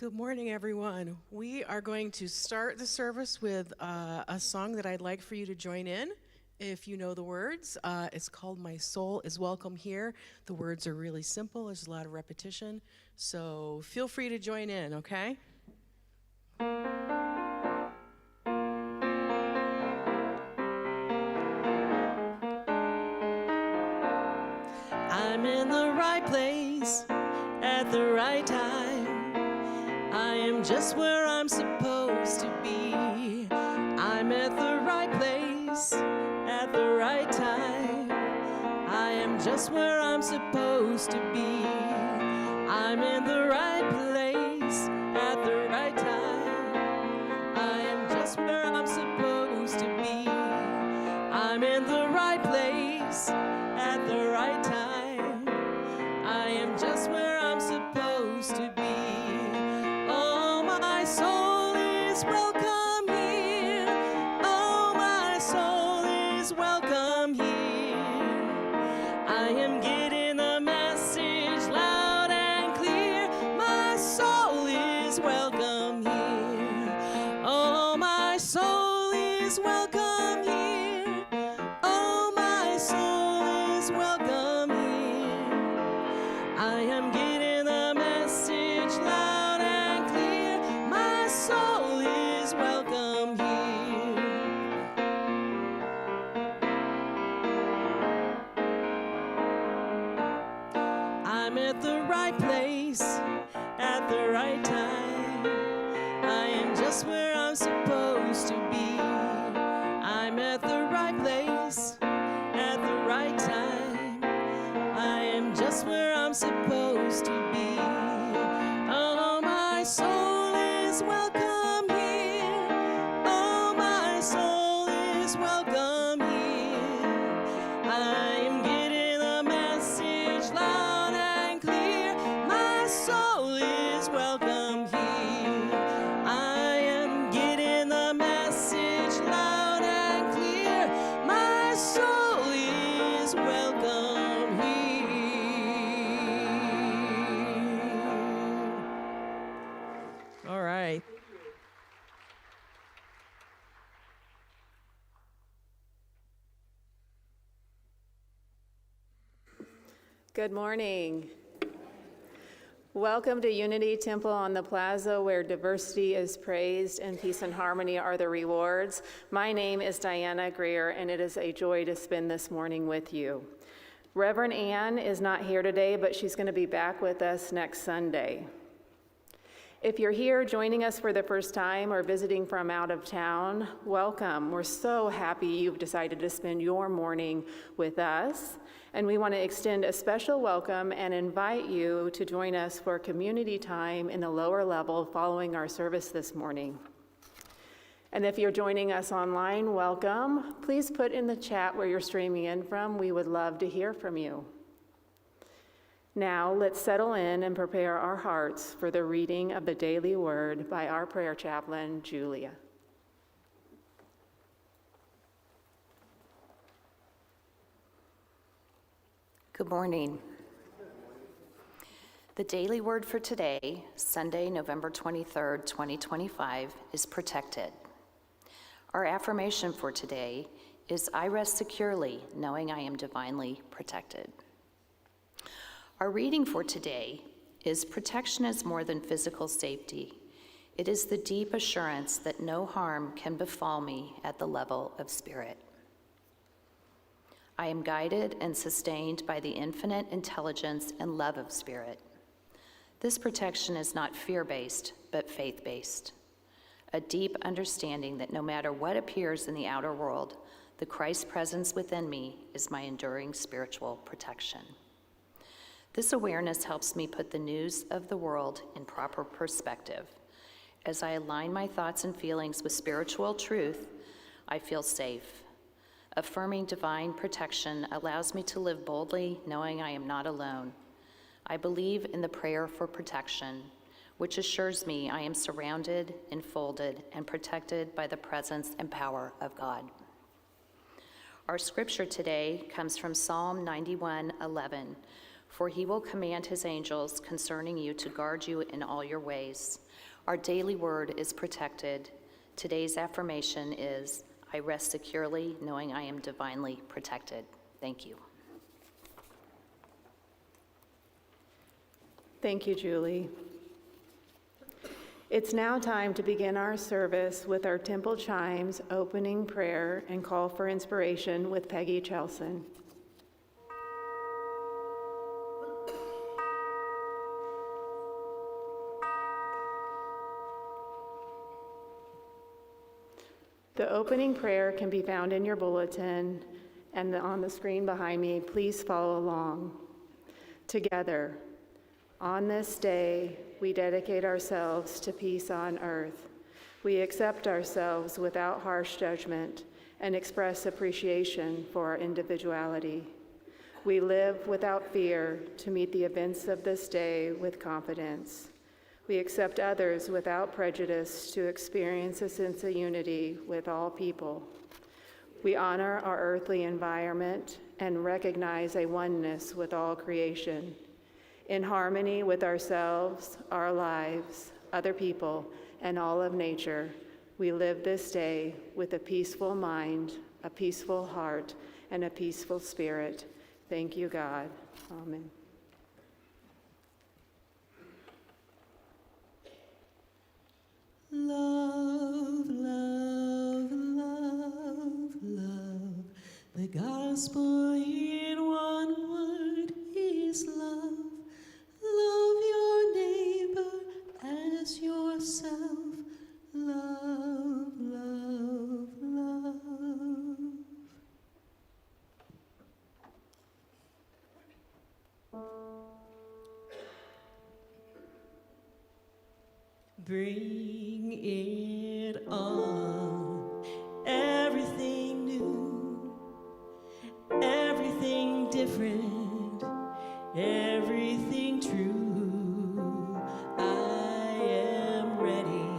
Good morning, everyone. We are going to start the service with a song that I'd like for you to join in if you know the words. It's called My Soul is Welcome Here. The words are really simple. There's a lot of repetition. So feel free to join in, okay? I'm in the right place at the right time. I am just where I'm supposed to be. I'm at the right place at the right time. I am just where I'm supposed to be. I'm in the right place at the right time. I am just where I'm supposed to be. I'm in the right place at the right time. I am just where I'm supposed to be. Oh, my soul is welcome here. Oh, my soul is welcome here. I am getting the message loud and clear. My soul is welcome here. Oh, my soul is welcome here. Oh, my soul is welcome here. I am getting the message loud and clear. My soul is welcome here. I'm at the right place at the right time. I am just where I'm supposed to be. I'm at the right place at the right time. I am just where I'm supposed to be. Oh, my soul is welcome here. Oh, my soul is welcome here. I am getting the message loud and clear. My soul is welcome here. I am getting the message loud and clear. My soul is welcome here. All right. Good morning. Welcome to Unity Temple on the Plaza, where diversity is praised and peace and harmony are the rewards. My name is Diana Greer, and it is a joy to spend this morning with you. Reverend Ann is not here today, but she's going to be back with us next Sunday. If you're here joining us for the first time or visiting from out of town, welcome. We're so happy you've decided to spend your morning with us. And we want to extend a special welcome and invite you to join us for community time in the lower level following our service this morning. And if you're joining us online, welcome. Please put in the chat where you're streaming in from. We would love to hear from you. Now, let's settle in and prepare our hearts for the reading of the daily word by our prayer chaplain, Julia. Good morning. The daily word for today, Sunday, November 23rd, 2025, is protected. Our affirmation for today is, I rest securely, knowing I am divinely protected. Our reading for today is, protection is more than physical safety. It is the deep assurance that no harm can befall me at the level of spirit. I am guided and sustained by the infinite intelligence and love of spirit. This protection is not fear-based, but faith-based. A deep understanding that no matter what appears in the outer world, the Christ presence within me is my enduring spiritual protection. This awareness helps me put the news of the world in proper perspective. As I align my thoughts and feelings with spiritual truth, I feel safe. Affirming divine protection allows me to live boldly, knowing I am not alone. I believe in the prayer for protection, which assures me I am surrounded, enfolded, and protected by the presence and power of God. Our scripture today comes from Psalm 91:11. For he will command his angels concerning you to guard you in all your ways. Our daily word is protected. Today's affirmation is, I rest securely knowing I am divinely protected. Thank you. Thank you, Julie. It's now time to begin our service with our temple chimes, opening prayer, and call for inspiration with Peggy Chilson. The opening prayer can be found in your bulletin and on the screen behind me. Please follow along. Together, on this day, we dedicate ourselves to peace on earth. We accept ourselves without harsh judgment and express appreciation for our individuality. We live without fear to meet the events of this day with confidence. We accept others without prejudice to experience a sense of unity with all people. We honor our earthly environment and recognize a oneness with all creation. In harmony with ourselves, our lives, other people, and all of nature, we live this day with a peaceful mind, a peaceful heart, and a peaceful spirit. Thank you, God. Amen. Love, love, love, love. The gospel in one word is love. Love your neighbor as yourself. Love, love, love. Bring it on. Everything new, everything different, everything true. I am ready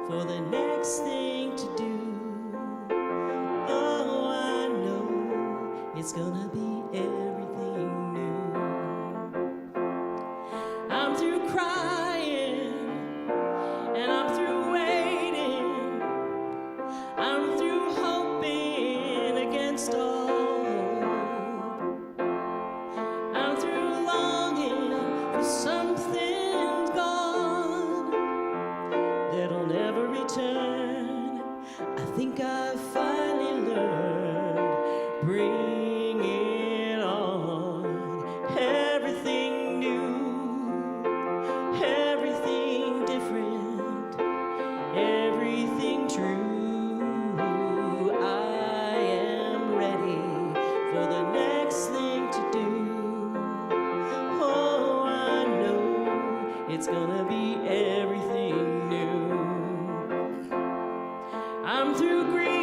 for the next thing to do. Oh, I know it's gonna be everything new. I'm through crying, and I'm through waiting. I'm through hoping against all hope. I'm through longing for something gone that'll never return. I think I've finally learned. Bring it on. Everything new, everything different, everything true. I am ready for the next thing to do. Oh, I know it's gonna be everything new. I'm through grief.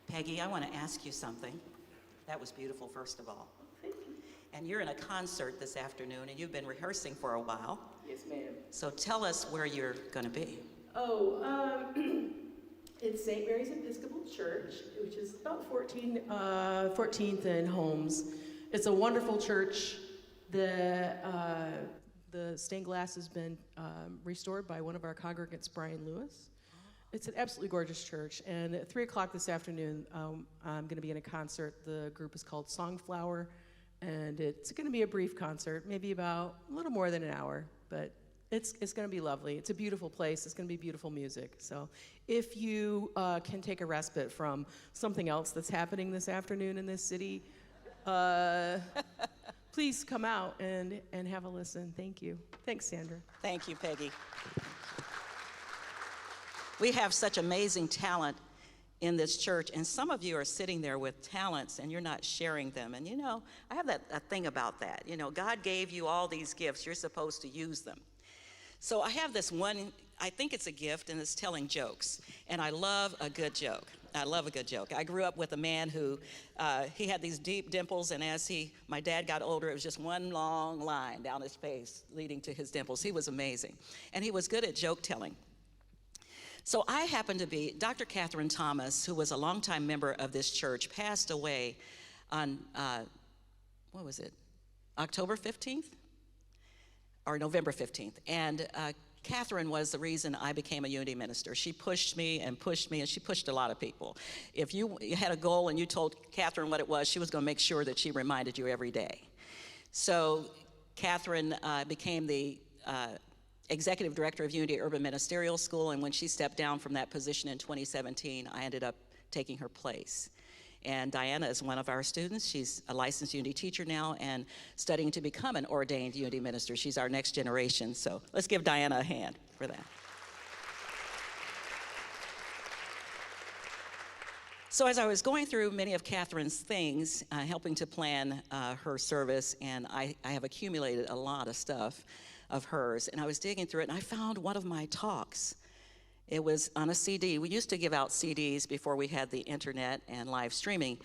Peggy, I want to ask you something. That was beautiful, first of all. And you're in a concert this afternoon, and you've been rehearsing for a while. Yes, ma'am. So tell us where you're going to be. It's St. Mary's Episcopal Church, which is about 14th and Holmes. It's a wonderful church. The stained glass has been restored by one of our congregants, Brian Lewis. It's an absolutely gorgeous church. And at 3 o'clock this afternoon, I'm going to be in a concert. The group is called Songflower, and it's going to be a brief concert, maybe about a little more than an hour, but it's going to be lovely. It's a beautiful place. It's going to be beautiful music. So if you can take a respite from something else that's happening this afternoon in this city, please come out and have a listen. Thank you. Thanks, Sandra. Thank you, Peggy. We have such amazing talent in this church, and some of you are sitting there with talents and you're not sharing them. And you know, I have a thing about that. You know, God gave you all these gifts. You're supposed to use them. So I have this one, I think it's a gift, and it's telling jokes. And I love a good joke. I love a good joke. I grew up with a man who, he had these deep dimples, and as my dad got older, it was just one long line down his face leading to his dimples. He was amazing. And he was good at joke telling. So I happened to be, Dr. Catherine Thomas, who was a longtime member of this church, passed away on, what was it, October 15th? Or November 15th. And Catherine was the reason I became a unity minister. She pushed me, and she pushed a lot of people. If you had a goal and you told Catherine what it was, she was going to make sure that she reminded you every day. So Catherine became the executive director of Unity Urban Ministerial School, and when she stepped down from that position in 2017, I ended up taking her place. And Diana is one of our students. She's a licensed Unity teacher now and studying to become an ordained Unity minister. She's our next generation, so let's give Diana a hand for that. So as I was going through many of Catherine's things, helping to plan her service, and I have accumulated a lot of stuff of hers, and I was digging through it, and I found one of my talks. It was on a CD. We used to give out CDs before we had the internet and live streaming,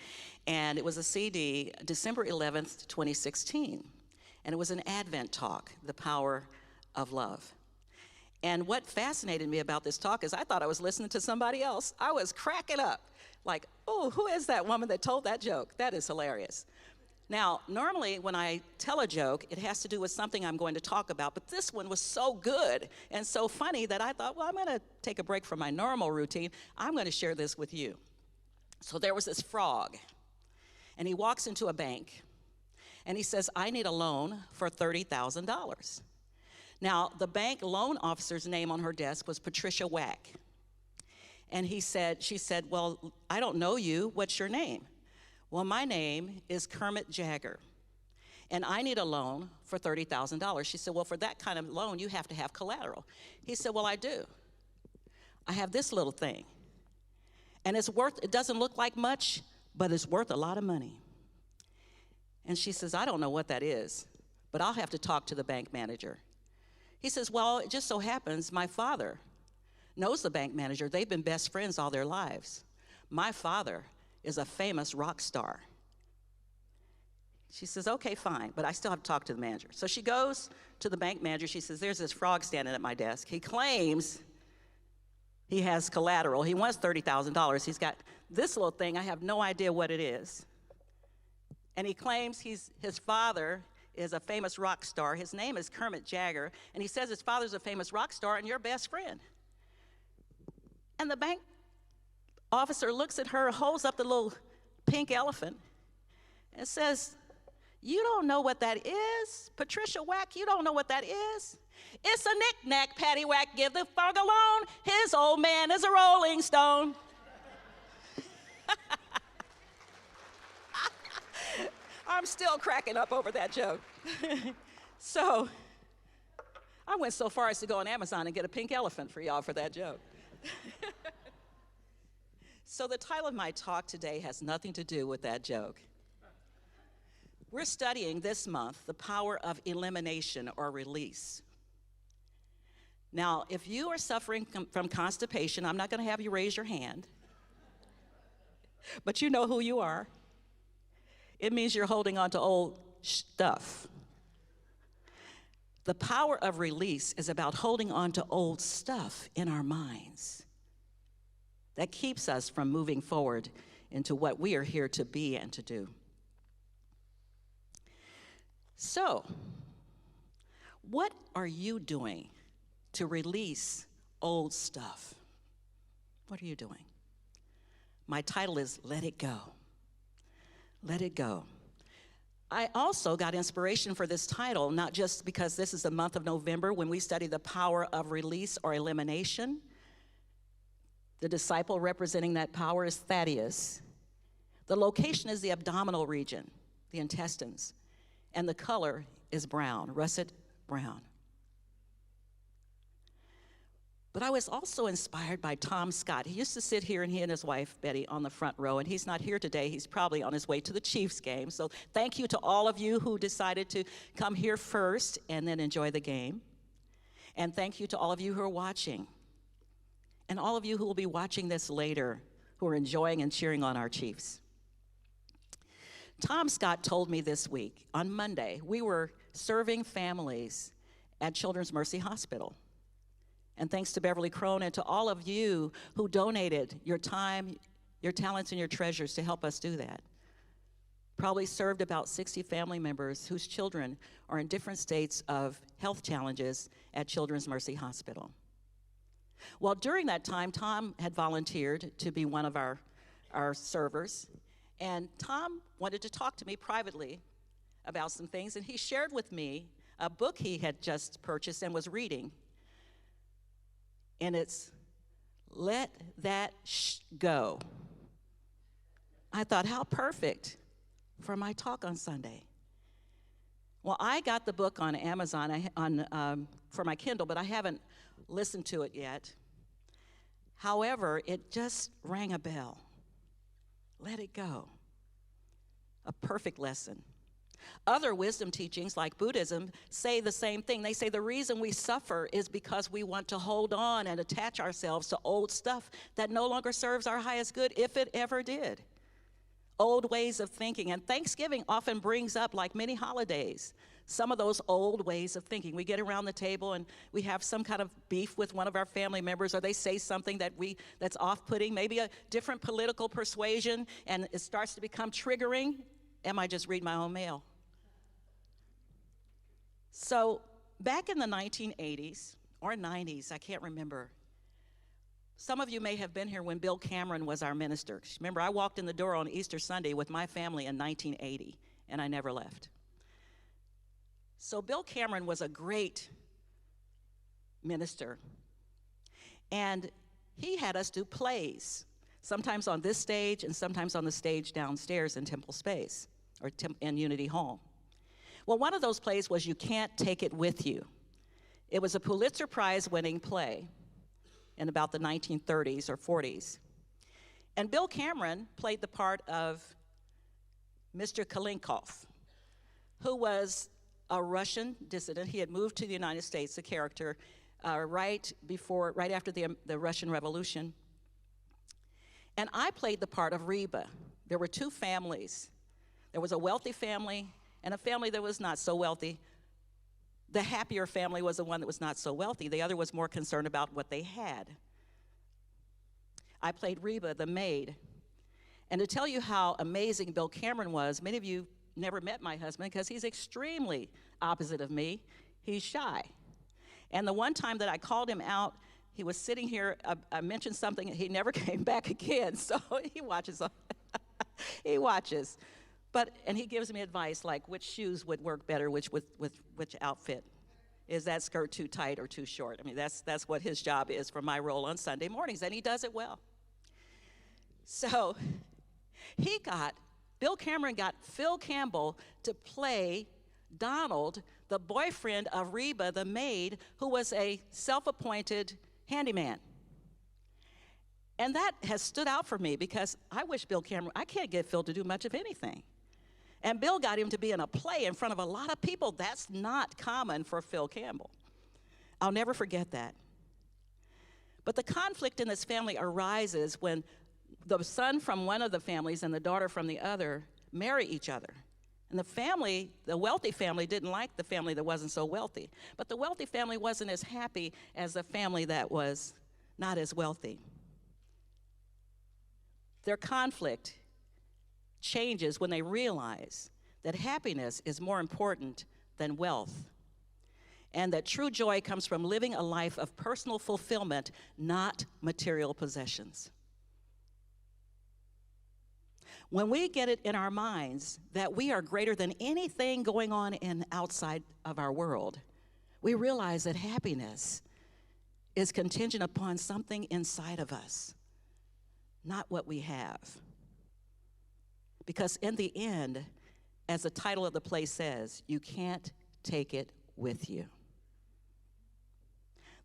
and it was a CD, December 11th, 2016, and it was an Advent talk, The Power of Love. And what fascinated me about this talk is I thought I was listening to somebody else. I was cracking up, like, oh, who is that woman that told that joke? That is hilarious. Now, normally when I tell a joke, it has to do with something I'm going to talk about, but this one was so good and so funny that I thought, well, I'm going to take a break from my normal routine. I'm going to share this with you. So there was this frog, and he walks into a bank, and he says, I need a loan for $30,000. Now, the bank loan officer's name on her desk was Patricia Wack. And she said, well, I don't know you. What's your name? Well, my name is Kermit Jagger, and I need a loan for $30,000. She said, well, for that kind of loan, you have to have collateral. He said, well, I do. I have this little thing, and it doesn't look like much, but it's worth a lot of money. And she says, I don't know what that is, but I'll have to talk to the bank manager. He says, well, it just so happens my father knows the bank manager. They've been best friends all their lives. My father is a famous rock star. She says, okay, fine, but I still have to talk to the manager. So she goes to the bank manager. She says, there's this frog standing at my desk. He claims he has collateral. He wants $30,000. He's got this little thing. I have no idea what it is. And he claims his father is a famous rock star. His name is Kermit Jagger, and he says his father's a famous rock star and your best friend. And the bank officer looks at her, holds up the little pink elephant, and says, you don't know what that is? Patricia Wack, you don't know what that is? It's a knick-knack, paddywhack, give the frog a loan. His old man is a rolling stone. I'm still cracking up over that joke. So I went so far as to go on Amazon and get a pink elephant for y'all for that joke. So the title of my talk today has nothing to do with that joke. We're studying this month the power of elimination or release. Now, if you are suffering from constipation, I'm not going to have you raise your hand. but you know who you are. It means you're holding on to old stuff. The power of release is about holding on to old stuff in our minds that keeps us from moving forward into what we are here to be and to do. So, what are you doing to release old stuff? What are you doing? My title is Let It Go. Let It Go. I also got inspiration for this title, not just because this is the month of November when we study the power of release or elimination. The disciple representing that power is Thaddeus. The location is the abdominal region, the intestines, and the color is brown, russet brown. But I was also inspired by Tom Scott. He used to sit here, and he and his wife, Betty, on the front row, and he's not here today. He's probably on his way to the Chiefs game. So thank you to all of you who decided to come here first and then enjoy the game. And thank you to all of you who are watching, and all of you who will be watching this later, who are enjoying and cheering on our Chiefs. Tom Scott told me this week, on Monday, we were serving families at Children's Mercy Hospital. And thanks to Beverly Crone and to all of you who donated your time, your talents, and your treasures to help us do that. Probably served about 60 family members whose children are in different states of health challenges at Children's Mercy Hospital. Well, during that time, Tom had volunteered to be one of our servers. And Tom wanted to talk to me privately about some things. And he shared with me a book he had just purchased and was reading. And it's Let That Go. I thought, how perfect for my talk on Sunday. Well, I got the book on Amazon for my Kindle, but I haven't listened to it yet. However, it just rang a bell. Let it go. A perfect lesson. Other wisdom teachings, like Buddhism, say the same thing. They say the reason we suffer is because we want to hold on and attach ourselves to old stuff that no longer serves our highest good, if it ever did. Old ways of thinking. And Thanksgiving often brings up, like many holidays, some of those old ways of thinking. We get around the table and we have some kind of beef with one of our family members, or they say something that's off-putting, maybe a different political persuasion, and it starts to become triggering. Am I just reading my own mail? So back in the 1980s or 90s, I can't remember, some of you may have been here when Bill Cameron was our minister. Remember, I walked in the door on Easter Sunday with my family in 1980, and I never left. So Bill Cameron was a great minister, and he had us do plays, sometimes on this stage and sometimes on the stage downstairs in Temple Space, or in Unity Hall. Well, one of those plays was You Can't Take It With You. It was a Pulitzer Prize-winning play in about the 1930s or 40s. And Bill Cameron played the part of Mr. Kalinkov, who was a Russian dissident. He had moved to the United States, the character, right after the Russian Revolution. And I played the part of Reba. There were two families. There was a wealthy family and a family that was not so wealthy. The happier family was the one that was not so wealthy. The other was more concerned about what they had. I played Reba, the maid. And to tell you how amazing Bill Cameron was, many of you never met my husband because he's extremely opposite of me. He's shy. And the one time that I called him out, he was sitting here, I mentioned something, and he never came back again. So he watches. He watches. And he gives me advice like which shoes would work better, with which outfit. Is that skirt too tight or too short? I mean, that's what his job is for my role on Sunday mornings, and he does it well. So Bill Cameron got Phil Campbell to play Donald, the boyfriend of Reba, the maid, who was a self-appointed handyman. And that has stood out for me because I wish I can't get Phil to do much of anything. And Bill got him to be in a play in front of a lot of people. That's not common for Phil Campbell. I'll never forget that. But the conflict in this family arises when the son from one of the families and the daughter from the other marry each other. And the family, the wealthy family, didn't like the family that wasn't so wealthy. But the wealthy family wasn't as happy as the family that was not as wealthy. Their conflict changes when they realize that happiness is more important than wealth, and that true joy comes from living a life of personal fulfillment, not material possessions. When we get it in our minds that we are greater than anything going on in outside of our world, we realize that happiness is contingent upon something inside of us, not what we have. Because in the end, as the title of the play says, you can't take it with you.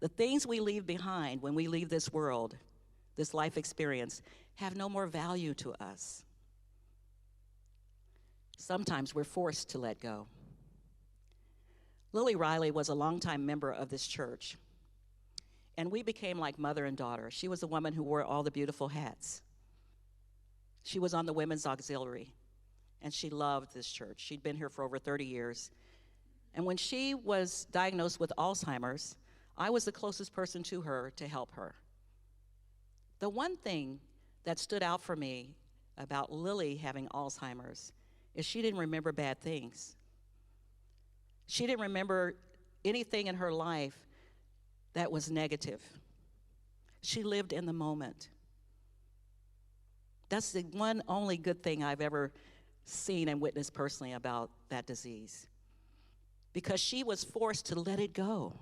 The things we leave behind when we leave this world, this life experience, have no more value to us. Sometimes we're forced to let go. Lily Riley was a longtime member of this church, and we became like mother and daughter. She was the woman who wore all the beautiful hats. She was on the women's auxiliary, and she loved this church. She'd been here for over 30 years. And when she was diagnosed with Alzheimer's, I was the closest person to her to help her. The one thing that stood out for me about Lily having Alzheimer's is she didn't remember bad things. She didn't remember anything in her life that was negative. She lived in the moment. That's the one only good thing I've ever seen and witnessed personally about that disease, because she was forced to let it go.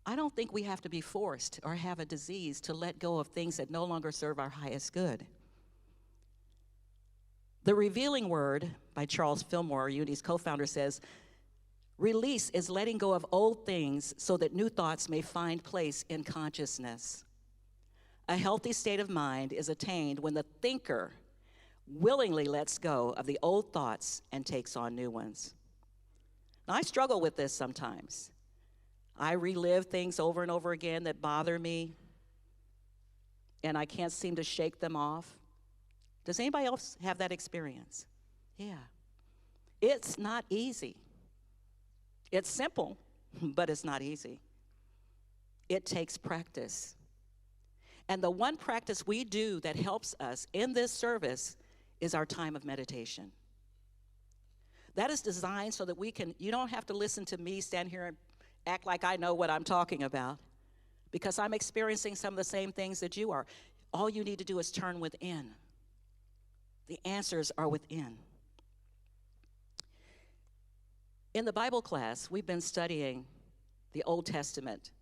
I don't think we have to be forced or have a disease to let go of things that no longer serve our highest good. The Revealing Word by Charles Fillmore, Unity's co-founder, says, release is letting go of old things so that new thoughts may find place in consciousness. A healthy state of mind is attained when the thinker willingly lets go of the old thoughts and takes on new ones. Now, I struggle with this sometimes. I relive things over and over again that bother me, and I can't seem to shake them off. Does anybody else have that experience? Yeah. It's not easy. It's simple, but it's not easy. It takes practice. And the one practice we do that helps us in this service is our time of meditation. That is designed so that you don't have to listen to me stand here and act like I know what I'm talking about, because I'm experiencing some of the same things that you are. All you need to do is turn within. The answers are within. In the Bible class, we've been studying the Old Testament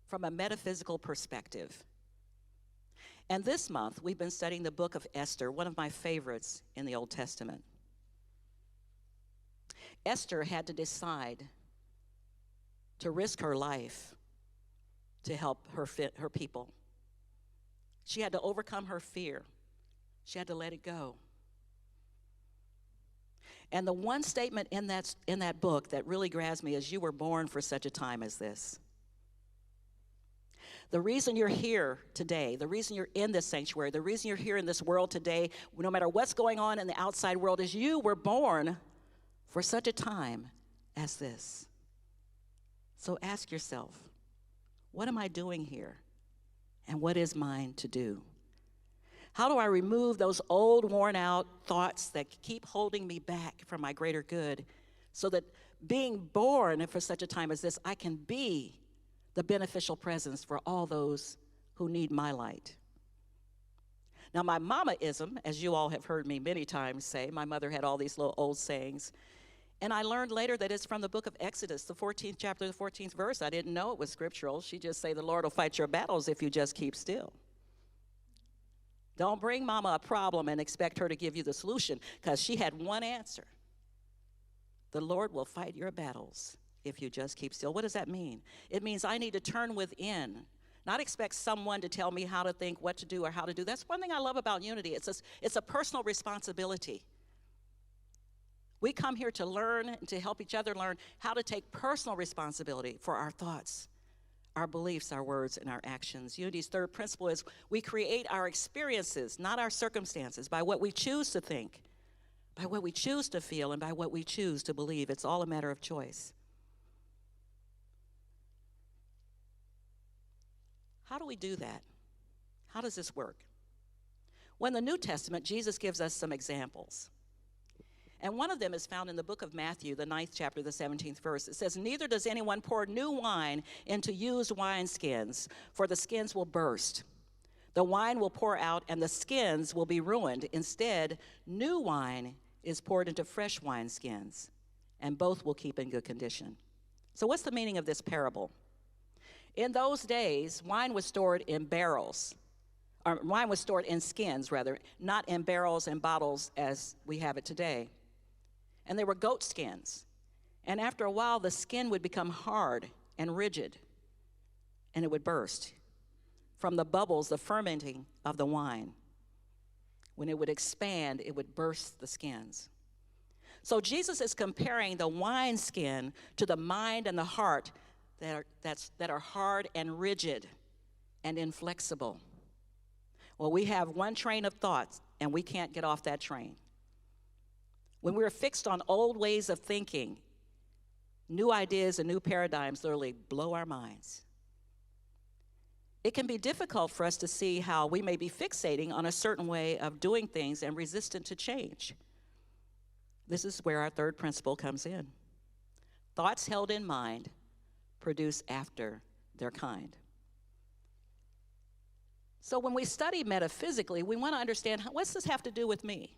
from a metaphysical perspective. And this month, we've been studying the book of Esther, one of my favorites in the Old Testament. Esther had to decide to risk her life to help her people. She had to overcome her fear. She had to let it go. And the one statement in that book that really grabs me is, you were born for such a time as this. The reason you're here today, the reason you're in this sanctuary, the reason you're here in this world today, no matter what's going on in the outside world, is you were born for such a time as this. So ask yourself, what am I doing here? And what is mine to do? How do I remove those old, worn-out thoughts that keep holding me back from my greater good, so that being born for such a time as this, I can be the beneficial presence for all those who need my light? Now, my mama-ism, as you all have heard me many times say, my mother had all these little old sayings, and I learned later that it's from the book of Exodus, the 14th chapter, the 14th verse. I didn't know it was scriptural. She just say, the Lord will fight your battles if you just keep still. Don't bring mama a problem and expect her to give you the solution, because she had one answer. The Lord will fight your battles if you just keep still. What does that mean? It means I need to turn within, not expect someone to tell me how to think, what to do, or how to do. That's one thing I love about Unity. It's a personal responsibility. We come here to learn and to help each other learn how to take personal responsibility for our thoughts, our beliefs, our words, and our actions. Unity's third principle is we create our experiences, not our circumstances, by what we choose to think, by what we choose to feel, and by what we choose to believe. It's all a matter of choice. How do we do that? How does this work? Well, in the New Testament, Jesus gives us some examples. And one of them is found in the book of Matthew, the 9th chapter, the 17th verse. It says, "Neither does anyone pour new wine into used wineskins, for the skins will burst. The wine will pour out, and the skins will be ruined. Instead, new wine is poured into fresh wineskins, and both will keep in good condition." So what's the meaning of this parable? In those days, wine was stored in barrels, or wine was stored in skins, rather, not in barrels and bottles as we have it today. And they were goat skins. And after a while, the skin would become hard and rigid, and it would burst from the bubbles, the fermenting of the wine. When it would expand, it would burst the skins. So Jesus is comparing the wine skin to the mind and the heart that are hard and rigid and inflexible. Well, we have one train of thoughts, and we can't get off that train. When we're fixed on old ways of thinking, new ideas and new paradigms literally blow our minds. It can be difficult for us to see how we may be fixating on a certain way of doing things and resistant to change. This is where our third principle comes in. Thoughts held in mind produce after their kind. So when we study metaphysically, we want to understand, what's this have to do with me?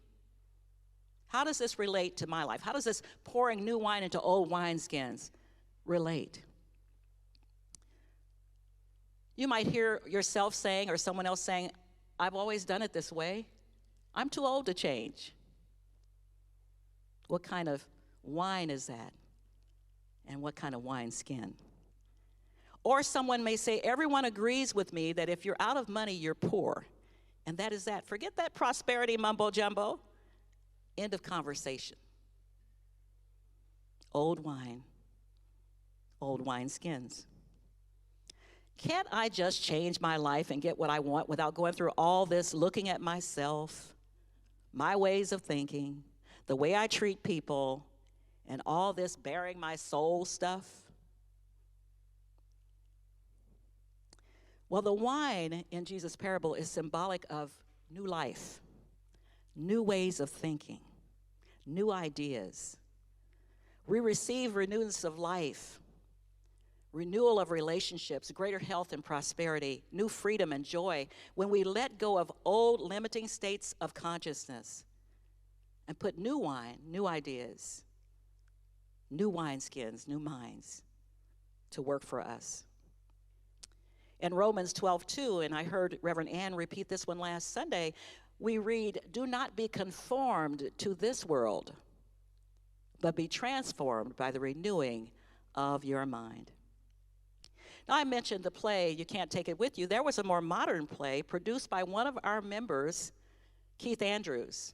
How does this relate to my life? How does this pouring new wine into old wineskins relate? You might hear yourself saying, or someone else saying, "I've always done it this way. I'm too old to change." What kind of wine is that? And what kind of wineskin? Or someone may say, "Everyone agrees with me that if you're out of money, you're poor." And that is that. Forget that prosperity mumbo jumbo. End of conversation. Old wine, old wineskins. Can't I just change my life and get what I want without going through all this looking at myself, my ways of thinking, the way I treat people, and all this bearing my soul stuff? Well, the wine in Jesus' parable is symbolic of new life, new ways of thinking, new ideas. We receive renewance of life, renewal of relationships, greater health and prosperity, new freedom and joy when we let go of old limiting states of consciousness and put new wine, new ideas, new wineskins, new minds to work for us. In Romans 12:2, and I heard Reverend Ann repeat this one last Sunday, we read, "Do not be conformed to this world, but be transformed by the renewing of your mind." Now, I mentioned the play, You Can't Take It With You. There was a more modern play produced by one of our members, Keith Andrews,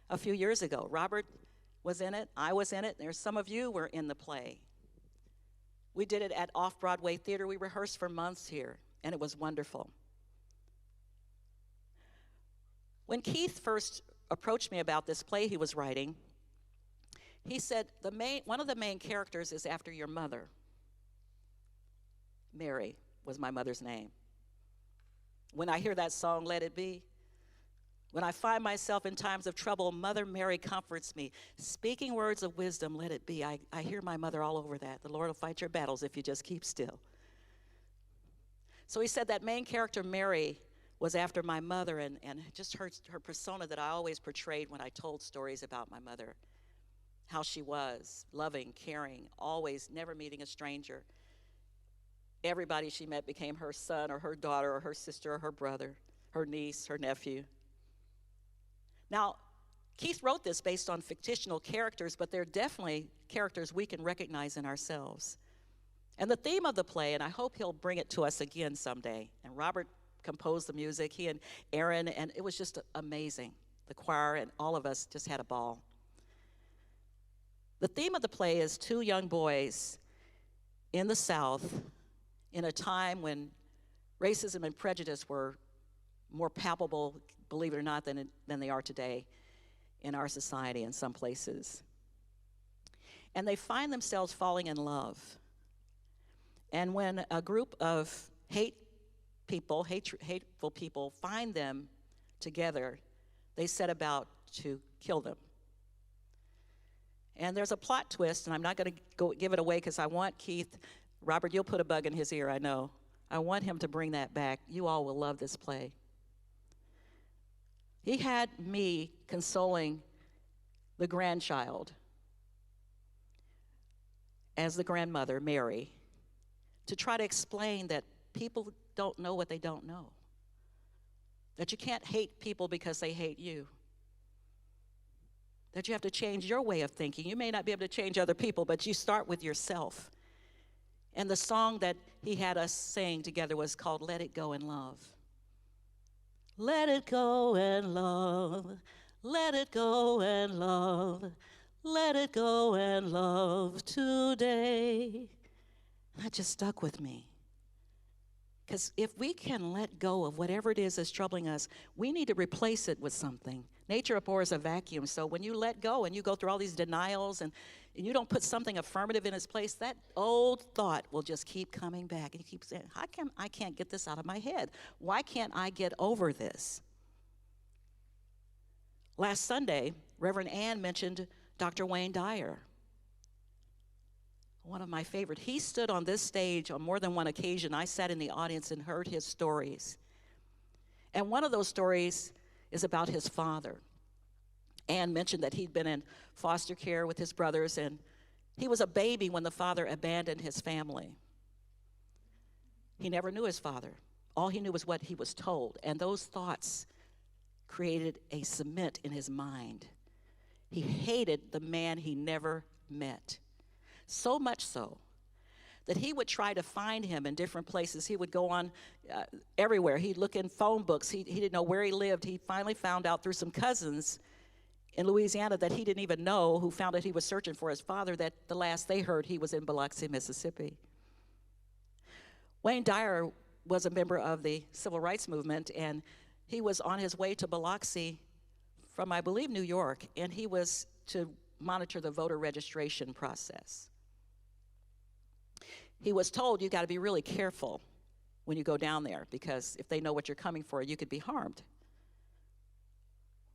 a few years ago. Robert was in it, I was in it, there's some of you were in the play. We did it at Off-Broadway Theater. We rehearsed for months here, and it was wonderful. When Keith first approached me about this play he was writing, he said, one of the main characters is after your mother. Mary was my mother's name. When I hear that song, Let It Be, when I find myself in times of trouble, Mother Mary comforts me. Speaking words of wisdom, let it be. I hear my mother all over that. The Lord will fight your battles if you just keep still. So he said that main character, Mary, was after my mother, and just her persona that I always portrayed when I told stories about my mother. How she was, loving, caring, always, never meeting a stranger. Everybody she met became her son or her daughter or her sister or her brother, her niece, her nephew. Now, Keith wrote this based on fictional characters, but they're definitely characters we can recognize in ourselves. And the theme of the play, and I hope he'll bring it to us again someday, and Robert composed the music, he and Aaron, and it was just amazing. The choir and all of us just had a ball. The theme of the play is two young boys in the South in a time when racism and prejudice were more palpable, believe it or not, than they are today in our society in some places. And they find themselves falling in love. And when a group of hateful people find them together, they set about to kill them. And there's a plot twist, and I'm not going to go give it away because I want Keith, Robert, you'll put a bug in his ear, I know. I want him to bring that back. You all will love this play. He had me consoling the grandchild as the grandmother, Mary, to try to explain that people don't know what they don't know. That you can't hate people because they hate you. That you have to change your way of thinking. You may not be able to change other people, but you start with yourself. And the song that he had us sing together was called Let It Go in Love. Let it go and love, let it go and love, let it go and love today. And that just stuck with me. Because if we can let go of whatever it is that's troubling us, we need to replace it with something. Nature abhors a vacuum, so when you let go and you go through all these denials and you don't put something affirmative in its place, that old thought will just keep coming back. And you keep saying, I can't get this out of my head. Why can't I get over this? Last Sunday, Reverend Ann mentioned Dr. Wayne Dyer. One of my favorite. He stood on this stage on more than one occasion. I sat in the audience and heard his stories. And one of those stories is about his father. Ann mentioned that he'd been in foster care with his brothers, and he was a baby when the father abandoned his family. He never knew his father. All he knew was what he was told, and those thoughts created a cement in his mind. He hated the man he never met. So much so that he would try to find him in different places. He would go on everywhere. He'd look in phone books. He didn't know where he lived. He finally found out through some cousins in Louisiana that he didn't even know, who found out he was searching for his father, that the last they heard he was in Biloxi, Mississippi. Wayne Dyer was a member of the Civil Rights Movement, and he was on his way to Biloxi from, I believe, New York, and he was to monitor the voter registration process. He was told, you got to be really careful when you go down there, because if they know what you're coming for, you could be harmed.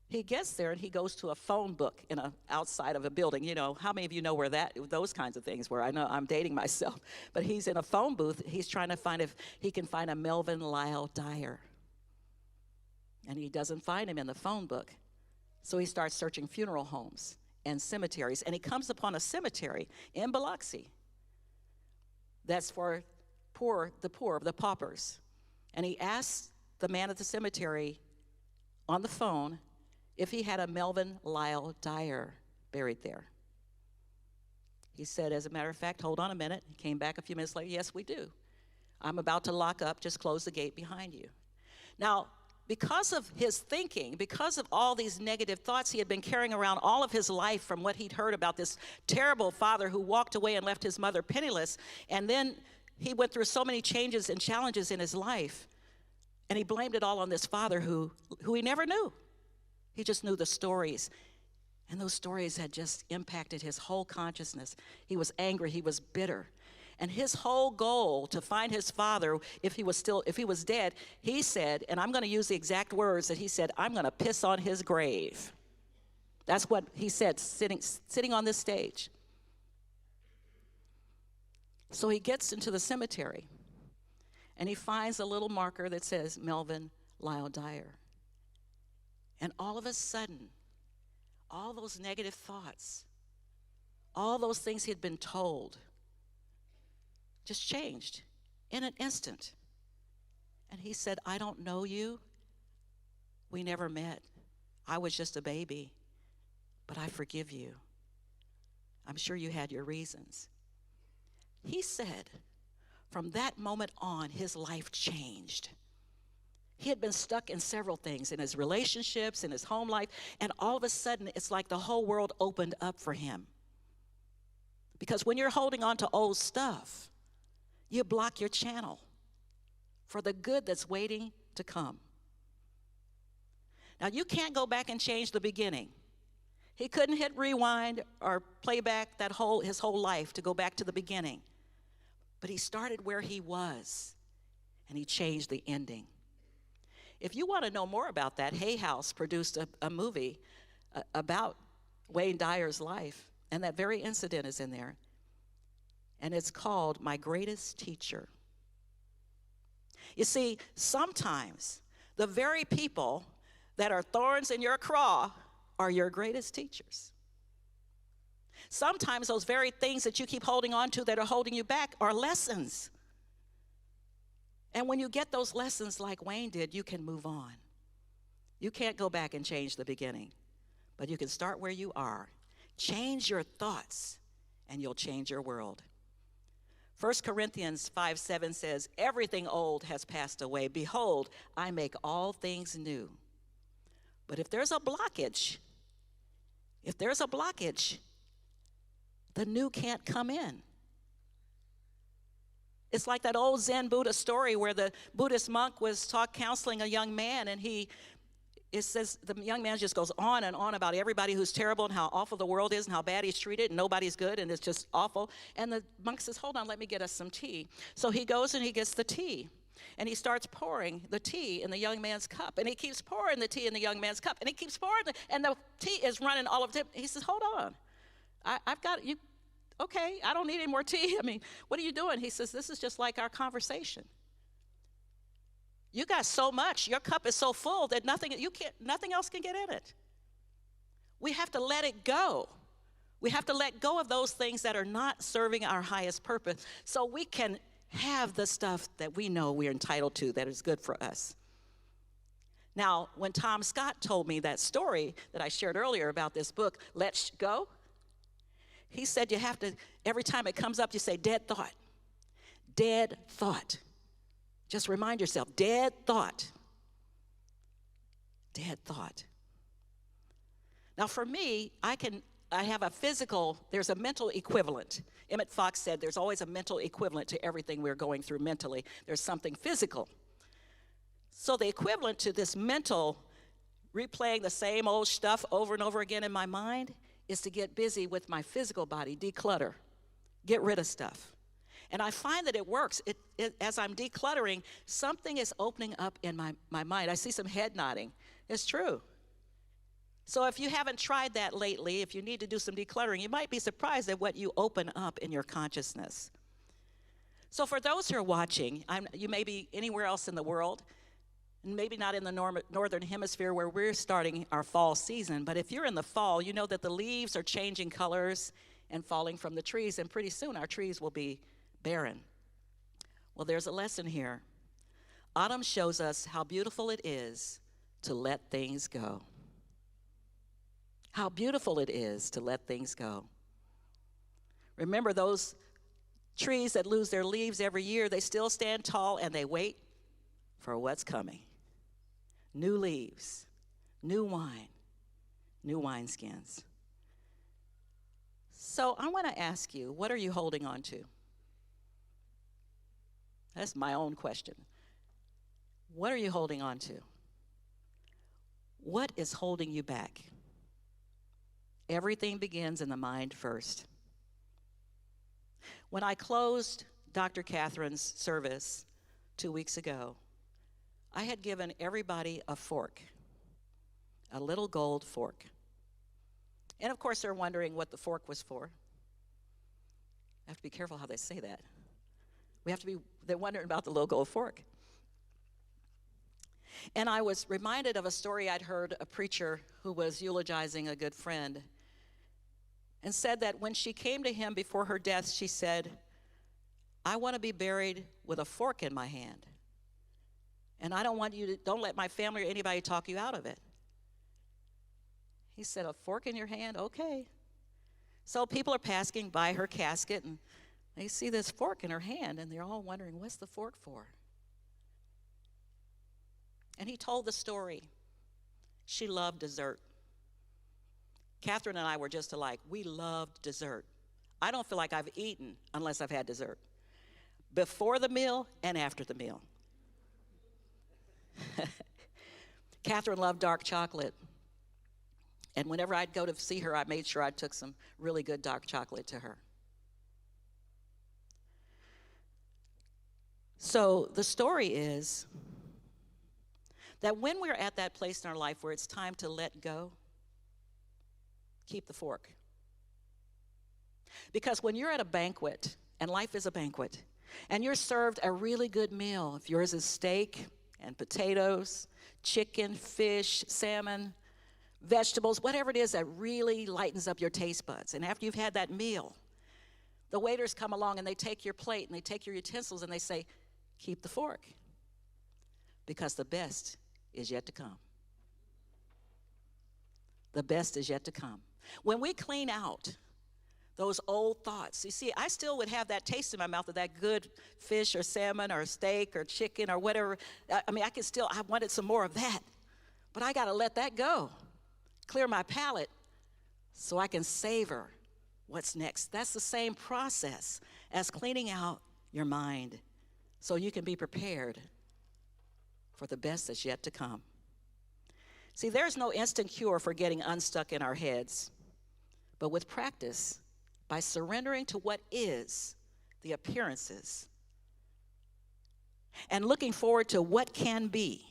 He gets there and he goes to a phone book outside of a building. You know, how many of you know where those kinds of things were? I know I'm dating myself, but he's in a phone booth. He's trying to find if he can find a Melvin Lyle Dyer. And he doesn't find him in the phone book. So he starts searching funeral homes and cemeteries, and he comes upon a cemetery in Biloxi that's for the paupers. And he asks the man at the cemetery on the phone if he had a Melvin Lyle Dyer buried there. He said, as a matter of fact, hold on a minute. He came back a few minutes later, yes, we do. I'm about to lock up, just close the gate behind you. Now, because of his thinking, because of all these negative thoughts he had been carrying around all of his life from what he'd heard about this terrible father who walked away and left his mother penniless, and then he went through so many changes and challenges in his life, and he blamed it all on this father who he never knew. He just knew the stories, and those stories had just impacted his whole consciousness. He was angry, he was bitter. And his whole goal to find his father, if he was dead, he said, and I'm going to use the exact words that he said, I'm going to piss on his grave. That's what he said, sitting on this stage. So he gets into the cemetery, and he finds a little marker that says Melvin Lyle Dyer. And all of a sudden, all those negative thoughts, all those things he had been told, just changed in an instant. And he said, I don't know you. We never met. I was just a baby, but I forgive you. I'm sure you had your reasons. He said, from that moment on, his life changed. He had been stuck in several things, in his relationships, in his home life, and all of a sudden, it's like the whole world opened up for him. Because when you're holding on to old stuff, You block your channel for the good that's waiting to come. Now, you can't go back and change the beginning. He couldn't hit rewind or play back his whole life to go back to the beginning. But he started where he was, and he changed the ending. If you want to know more about that, Hay House produced a movie about Wayne Dyer's life, and that very incident is in there. And it's called My Greatest Teacher. You see, sometimes the very people that are thorns in your craw are your greatest teachers. Sometimes those very things that you keep holding on to that are holding you back are lessons. And when you get those lessons like Wayne did, you can move on. You can't go back and change the beginning, but you can start where you are. Change your thoughts, and you'll change your world. 1 Corinthians 5:7 says, everything old has passed away. Behold, I make all things new. But if there's a blockage, the new can't come in. It's like that old Zen Buddha story where the Buddhist monk was counseling a young man, and it says the young man just goes on and on about everybody who's terrible and how awful the world is and how bad he's treated and nobody's good and it's just awful. And the monk says, hold on, let me get us some tea. So he goes and he gets the tea. And he starts pouring the tea in the young man's cup. And he keeps pouring the tea in the young man's cup. And he keeps pouring, and the tea is running all of it. He says, hold on. I've got you. Okay, I don't need any more tea. I mean, what are you doing? He says, this is just like our conversation. You got so much. Your cup is so full that nothing else can get in it. We have to let it go. We have to let go of those things that are not serving our highest purpose so we can have the stuff that we know we're entitled to that is good for us. Now, when Tom Scott told me that story that I shared earlier about this book, Let's Go, he said you have to, every time it comes up, you say, dead thought. Dead thought. Just remind yourself, dead thought. Dead thought. Now for me, I have a physical, there's a mental equivalent. Emmett Fox said there's always a mental equivalent to everything we're going through mentally. There's something physical. So the equivalent to this mental, replaying the same old stuff over and over again in my mind, is to get busy with my physical body, declutter, get rid of stuff. And I find that it works. As I'm decluttering, something is opening up in my mind. I see some head nodding. It's true. So if you haven't tried that lately, if you need to do some decluttering, you might be surprised at what you open up in your consciousness. So for those who are watching, you may be anywhere else in the world, and maybe not in the northern hemisphere where we're starting our fall season, but if you're in the fall, you know that the leaves are changing colors and falling from the trees, and pretty soon our trees will be barren. Well, there's a lesson here. Autumn shows us how beautiful it is to let things go. How beautiful it is to let things go. Remember, those trees that lose their leaves every year, they still stand tall and they wait for what's coming. New leaves, new wine, new wineskins. So I want to ask you, what are you holding on to? That's my own question. What are you holding on to? What is holding you back? Everything begins in the mind first. When I closed Dr. Catherine's service 2 weeks ago, I had given everybody a fork, a little gold fork. And of course, they're wondering what the fork was for. I have to be careful how they say that. They're wondering about the little gold fork. And I was reminded of a story I'd heard a preacher who was eulogizing a good friend and said that when she came to him before her death, she said, I want to be buried with a fork in my hand. And I don't let my family or anybody talk you out of it. He said, a fork in your hand? Okay. So people are passing by her casket and they see this fork in her hand and they're all wondering, what's the fork for? And he told the story. She loved dessert. Catherine and I were just alike. We loved dessert. I don't feel like I've eaten unless I've had dessert. before the meal and after the meal. Catherine loved dark chocolate. And whenever I'd go to see her, I made sure I took some really good dark chocolate to her. So the story is that when we're at that place in our life where it's time to let go, keep the fork. Because when you're at a banquet, and life is a banquet, and you're served a really good meal, if yours is steak and potatoes, chicken, fish, salmon, vegetables, whatever it is that really lightens up your taste buds. And after you've had that meal, the waiters come along and they take your plate and they take your utensils and they say, keep the fork, because the best is yet to come. The best is yet to come. When we clean out those old thoughts, you see, I still would have that taste in my mouth of that good fish or salmon or steak or chicken or whatever. I mean, I wanted some more of that, but I got to let that go. Clear my palate so I can savor what's next. That's the same process as cleaning out your mind so you can be prepared for the best that's yet to come. See, there's no instant cure for getting unstuck in our heads, but with practice, by surrendering to what is, the appearances, and looking forward to what can be,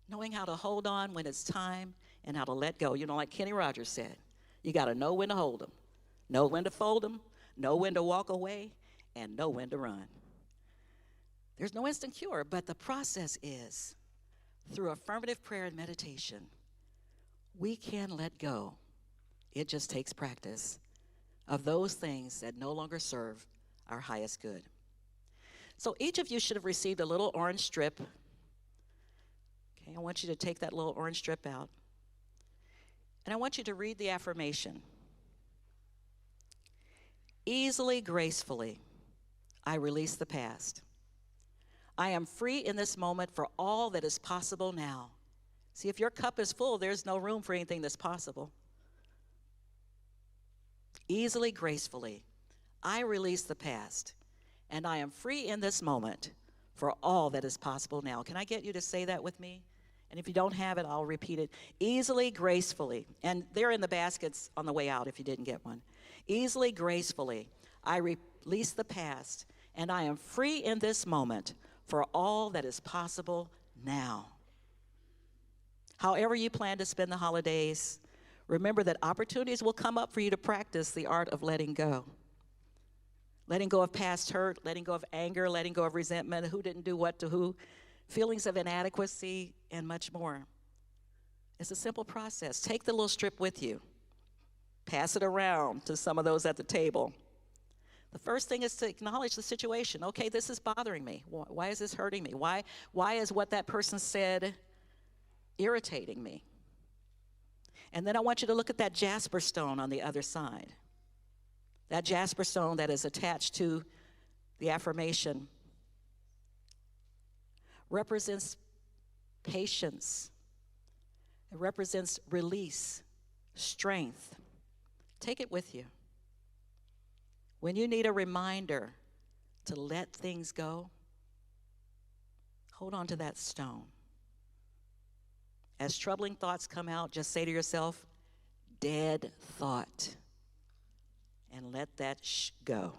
knowing how to hold on when it's time and how to let go. You know, like Kenny Rogers said, you got to know when to hold them, know when to fold them, know when to walk away, and know when to run. There's no instant cure, but the process is, through affirmative prayer and meditation, we can let go. It just takes practice of those things that no longer serve our highest good. So each of you should have received a little orange strip. Okay, I want you to take that little orange strip out. And I want you to read the affirmation. Easily, gracefully, I release the past. I am free in this moment for all that is possible now. See, if your cup is full, there's no room for anything that's possible. Easily, gracefully, I release the past, and I am free in this moment for all that is possible now. Can I get you to say that with me? And if you don't have it, I'll repeat it. Easily, gracefully, and they're in the baskets on the way out if you didn't get one. Easily, gracefully, I release the past, and I am free in this moment for all that is possible now. However you plan to spend the holidays, remember that opportunities will come up for you to practice the art of letting go. Letting go of past hurt, letting go of anger, letting go of resentment, who didn't do what to who, feelings of inadequacy, and much more. It's a simple process. Take the little strip with you. Pass it around to some of those at the table. The first thing is to acknowledge the situation. Okay, this is bothering me. Why is this hurting me? Why is what that person said irritating me? And then I want you to look at that jasper stone on the other side. That jasper stone that is attached to the affirmation represents patience. It represents release, strength. Take it with you. When you need a reminder to let things go, hold on to that stone. As troubling thoughts come out, just say to yourself, dead thought, and let that go.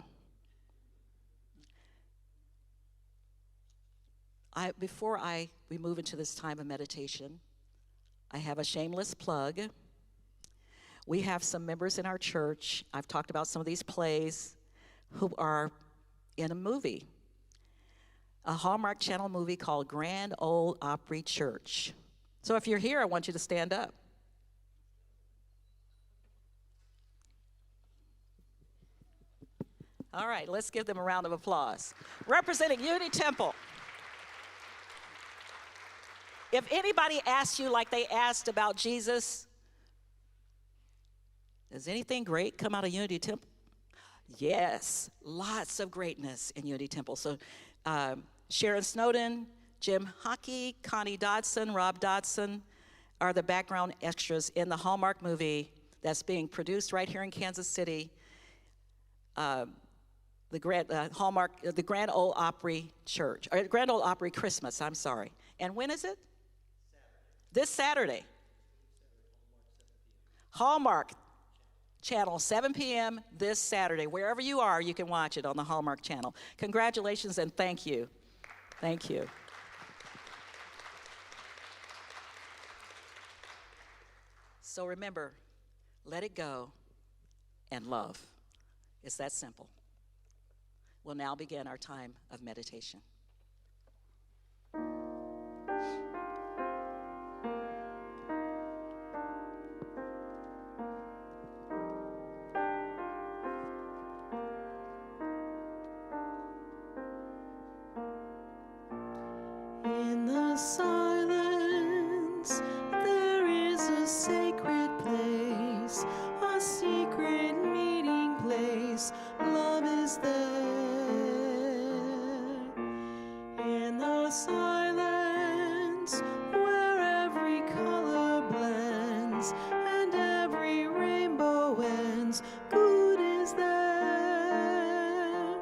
Before we move into this time of meditation, I have a shameless plug. We have some members in our church, I've talked about some of these plays, who are in a movie, a Hallmark Channel movie called Grand Ole Opry Church. So if you're here, I want you to stand up. All right, let's give them a round of applause. Representing Unity Temple. If anybody asks you like they asked about Jesus, does anything great come out of Unity Temple? Yes, lots of greatness in Unity Temple. So Sharon Snowden, Jim Hockey, Connie Dodson, Rob Dodson are the background extras in the Hallmark movie that's being produced right here in Kansas City. the Grand Ole Opry Church, or Grand Ole Opry Christmas, I'm sorry. And when is it? This Saturday. Hallmark Channel, 7 p.m. this Saturday. Wherever you are, you can watch it on the Hallmark Channel. Congratulations and thank you. Thank you. So remember, let it go and love. It's that simple. We'll now begin our time of meditation. In the silence, there is a sacred place, a secret meeting place. Love is there. In the silence, where every color blends and every rainbow ends, good is there.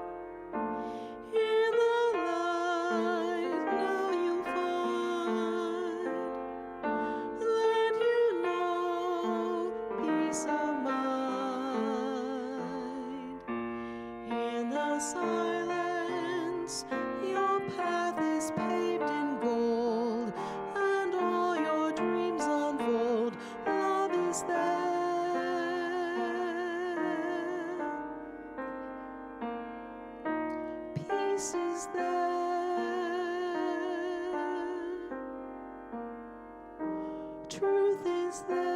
In the light, now you find that you know peace of mind. In the silence, your path is paved in gold, and all your dreams unfold. Love is there. Peace is there. Truth is there.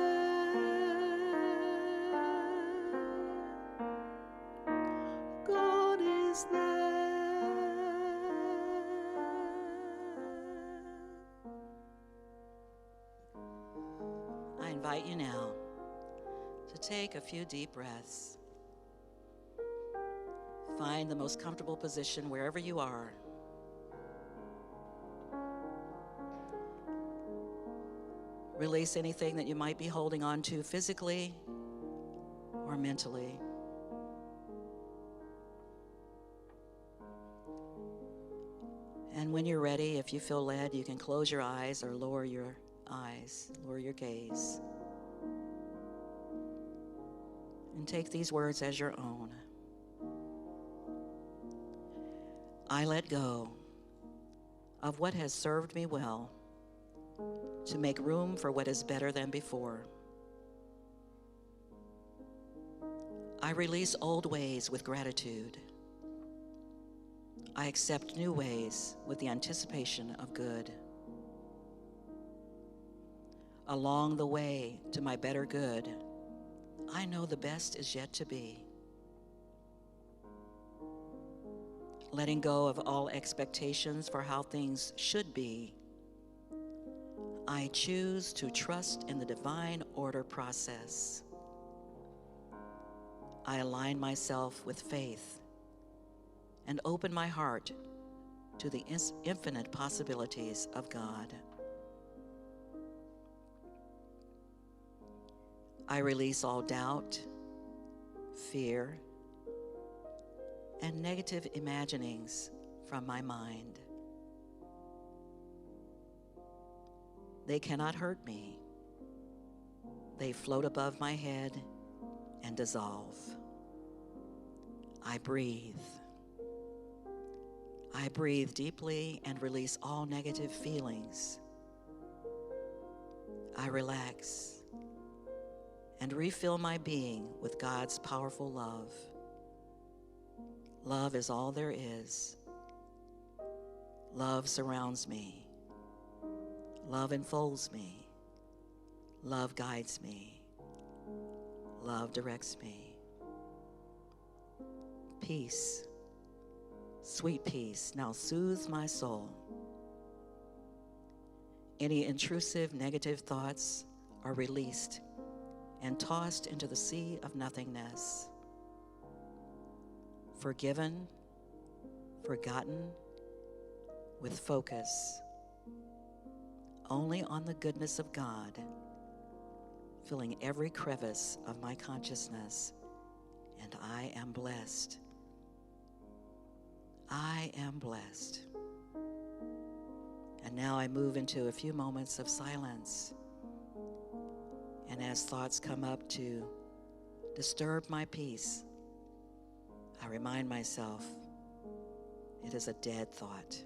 God is there. I invite you now to take a few deep breaths. Find the most comfortable position wherever you are. Release anything that you might be holding on to physically or mentally. And when you're ready, if you feel led, you can close your eyes or lower your eyes, lower your gaze. And take these words as your own. I let go of what has served me well to make room for what is better than before. I release old ways with gratitude. I accept new ways with the anticipation of good. Along the way to my better good, I know the best is yet to be. Letting go of all expectations for how things should be, I choose to trust in the divine order process. I align myself with faith and open my heart to the infinite possibilities of God. I release all doubt, fear, and negative imaginings from my mind. They cannot hurt me. They float above my head and dissolve. I breathe. I breathe deeply and release all negative feelings. I relax and refill my being with God's powerful love. Love is all there is. Love surrounds me. Love enfolds me. Love guides me. Love directs me. Peace, sweet peace, now soothes my soul. Any intrusive negative thoughts are released and tossed into the sea of nothingness. Forgiven, forgotten, with focus only on the goodness of God, filling every crevice of my consciousness, and I am blessed I am blessed. And now I move into a few moments of silence. And as thoughts come up to disturb my peace, I remind myself it is a dead thought,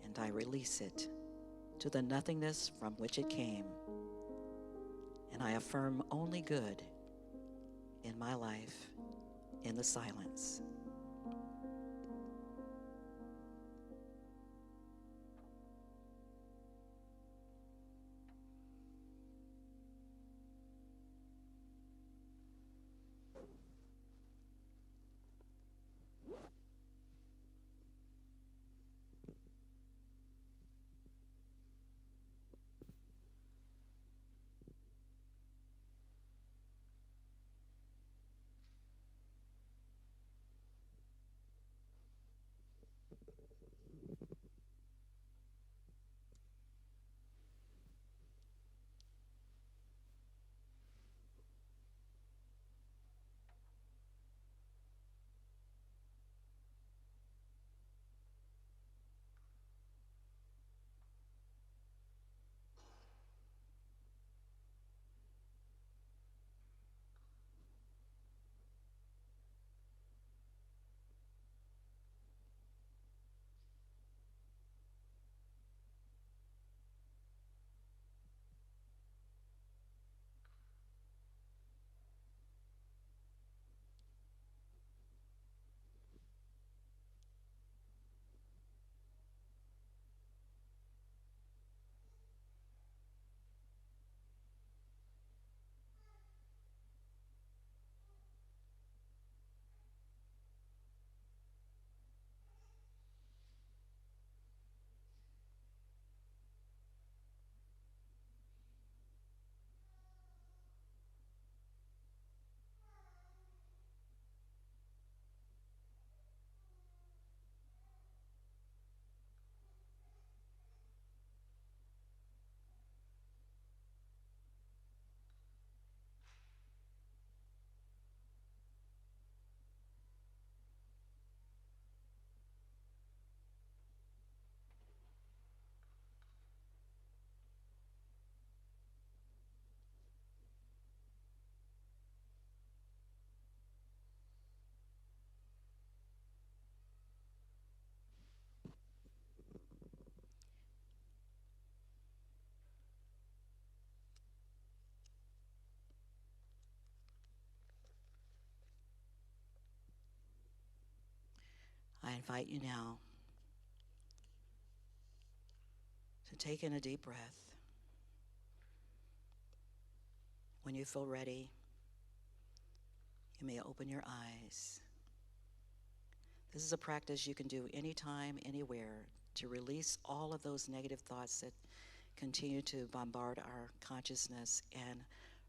and I release it to the nothingness from which it came. And I affirm only good in my life in the silence. I invite you now to take in a deep breath. When you feel ready, you may open your eyes. This is a practice you can do anytime, anywhere, to release all of those negative thoughts that continue to bombard our consciousness and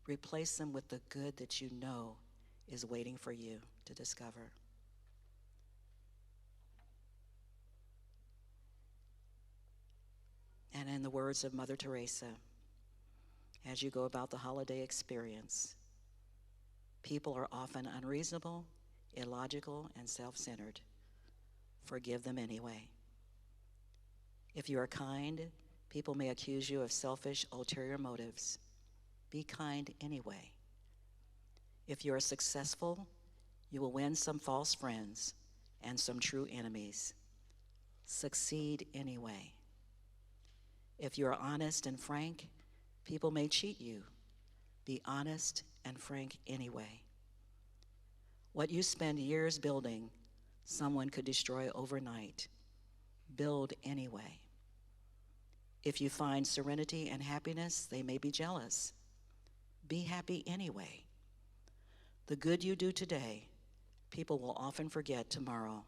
replace them with the good that you know is waiting for you to discover. And in the words of Mother Teresa, as you go about the holiday experience, people are often unreasonable, illogical, and self-centered. Forgive them anyway. If you are kind, people may accuse you of selfish, ulterior motives. Be kind anyway. If you are successful, you will win some false friends and some true enemies. Succeed anyway. If you are honest and frank, people may cheat you. Be honest and frank anyway. What you spend years building, someone could destroy overnight. Build anyway. If you find serenity and happiness, they may be jealous. Be happy anyway. The good you do today, people will often forget tomorrow.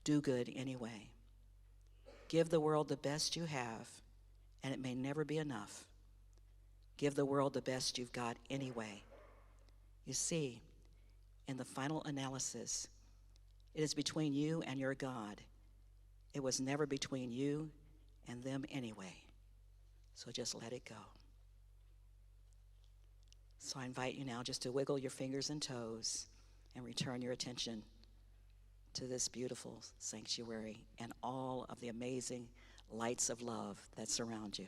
Do good anyway. Give the world the best you have, and it may never be enough. Give the world the best you've got anyway. You see, in the final analysis, it is between you and your God. It was never between you and them anyway. So just let it go. So I invite you now just to wiggle your fingers and toes and return your attention to this beautiful sanctuary and all of the amazing lights of love that surround you.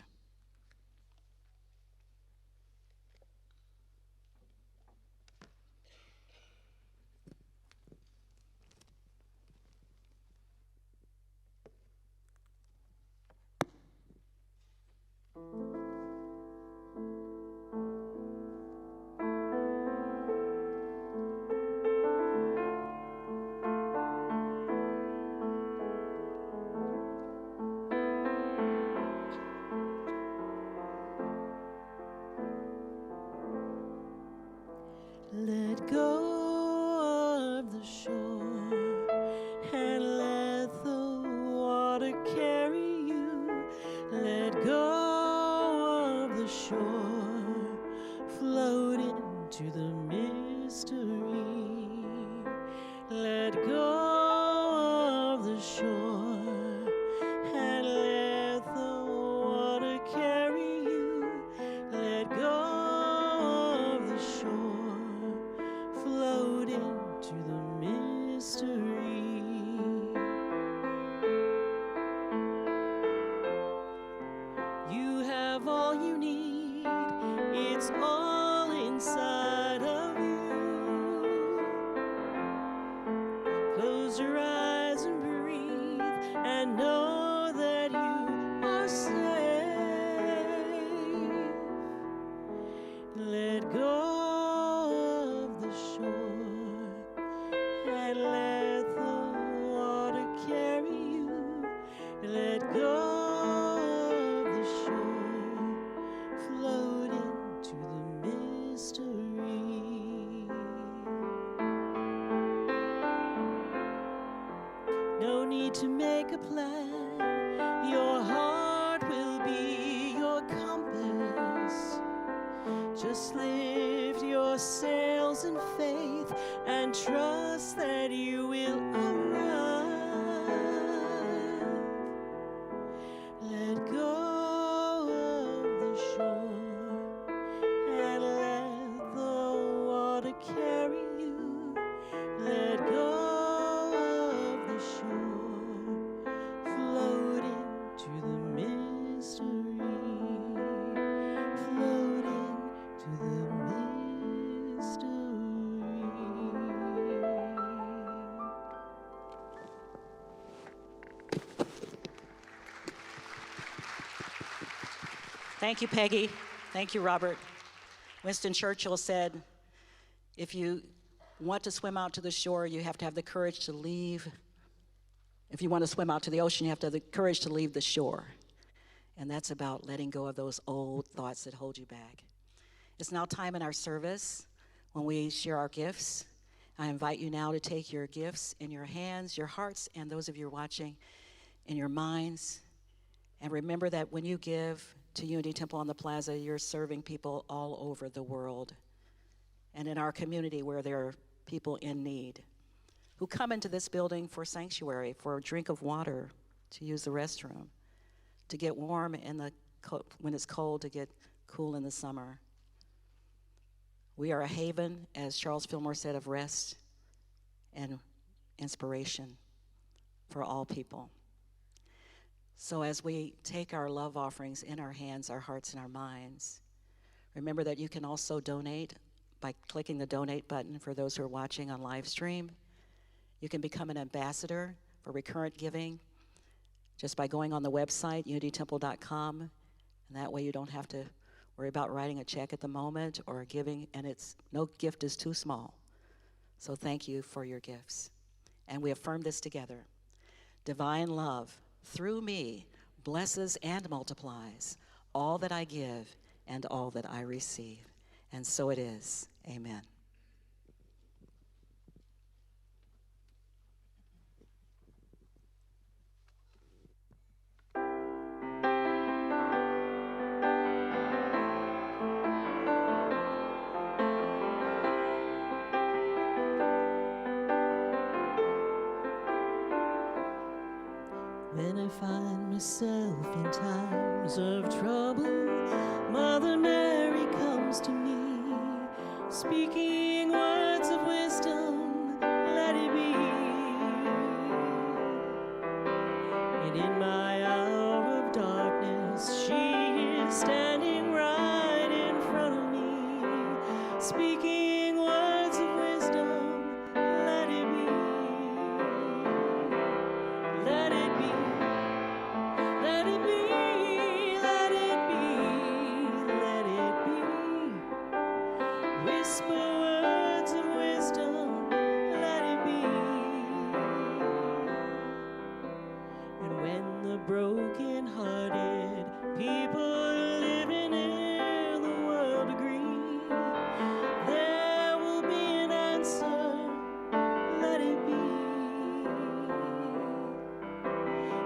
Let go of the shore and let the water carry you. Let go of the shore, float into the mystery. Let go of the shore and let the water carry you. Let go of the shore, float into the mystery. You have all you need, it's all inside of you. Close your eyes and breathe and know that you are safe. Let go of the shore and let the water carry you. Let go of the shore, float into the mystery. No need to make a plan, your heart will be your compass. Just lift your sails in faith and trust that you will arrive. Let go of the shore and let the water carry you. Let go of the shore, float into the mystery. Float into the mystery. Thank you, Peggy. Thank you, Robert. Winston Churchill said, if you want to swim out to the shore, you have to have the courage to leave. If you want to swim out to the ocean, you have to have the courage to leave the shore. And that's about letting go of those old thoughts that hold you back. It's now time in our service when we share our gifts. I invite you now to take your gifts in your hands, your hearts, and those of you watching, in your minds. And remember that when you give to Unity Temple on the Plaza, you're serving people all over the world and in our community where there are people in need who come into this building for sanctuary, for a drink of water, to use the restroom, to get warm in the when it's cold, to get cool in the summer. We are a haven, as Charles Fillmore said, of rest and inspiration for all people. So as we take our love offerings in our hands, our hearts, and our minds, remember that you can also donate by clicking the donate button for those who are watching on live stream. You can become an ambassador for recurrent giving just by going on the website, unitytemple.com, and that way you don't have to worry about writing a check at the moment or giving, and no gift is too small. So thank you for your gifts. And we affirm this together. Divine love, through me, blesses and multiplies all that I give and all that I receive. And so it is. Amen. When I find myself in times of trouble, Mother Mary comes to me, speaking words of wisdom, let it be. standing right in front of me, speaking words of wisdom. Let it be, let it be, let it be, let it be, let it be. Whisper words of wisdom, let it be. And when the broken-hearted people living in the world agree, there will be an answer, let it be.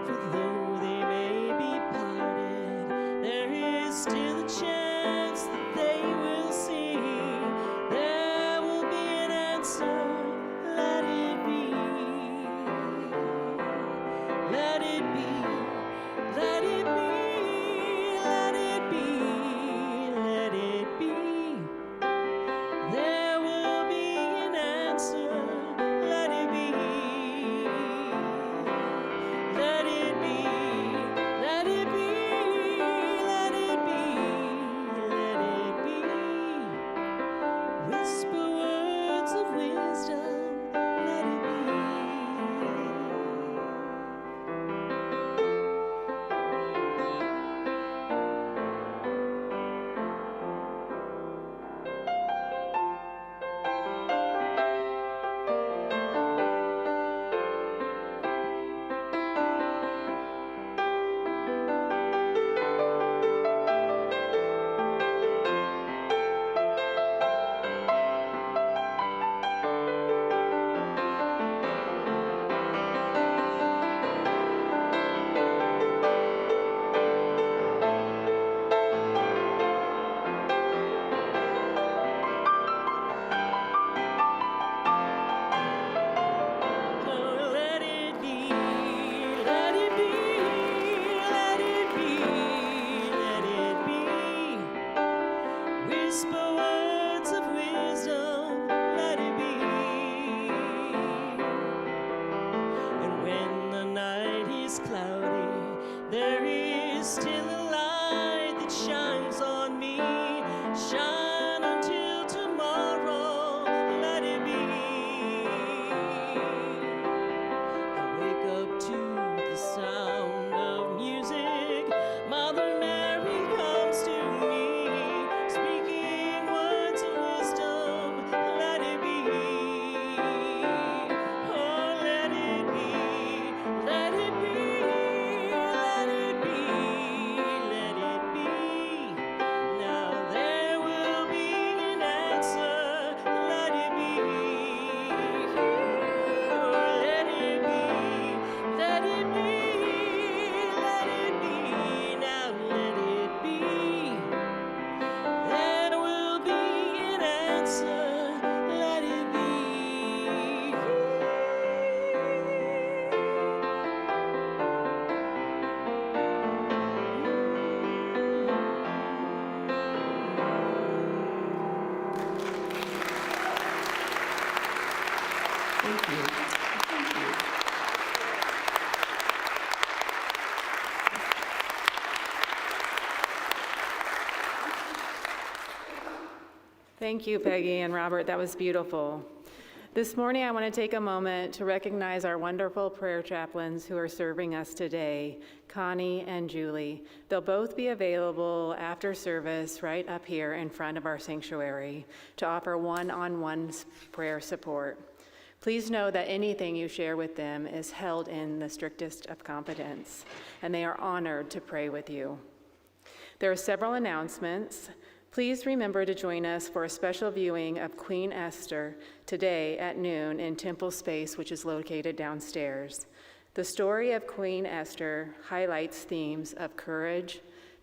For though they may be parted, there is still a chance that they will see. There will be an answer, let it be. Let it be, let it be, let it be, let it be. There will be an answer, let it be. Let it be, let it be, let it be, let it be. Whisper words of wisdom, let it be. Oh, let it be, let it be, let it be, let it be. Whisper words of wisdom, let it be. And when the night is cloudy, there is still a light that shines on me. Shine until tomorrow, let it be. I wake up to the sound of music. Mother Mary comes to me, speaking words of wisdom. Let it be. Oh, let it be. Let it be. Let it be. Let it be. Now there will be an answer. Let it be. Oh, let it be. Let it be. Let it be. Now let it be. There will be an answer. Let it be. Thank you, Peggy and Robert. That was beautiful. This morning, I want to take a moment to recognize our wonderful prayer chaplains who are serving us today, Connie and Julie. They'll both be available after service right up here in front of our sanctuary to offer one-on-one prayer support. Please know that anything you share with them is held in the strictest of confidence, and they are honored to pray with you. There are several announcements. Please remember to join us for a special viewing of Queen Esther today at noon in Temple Space, which is located downstairs. The story of Queen Esther highlights themes of courage,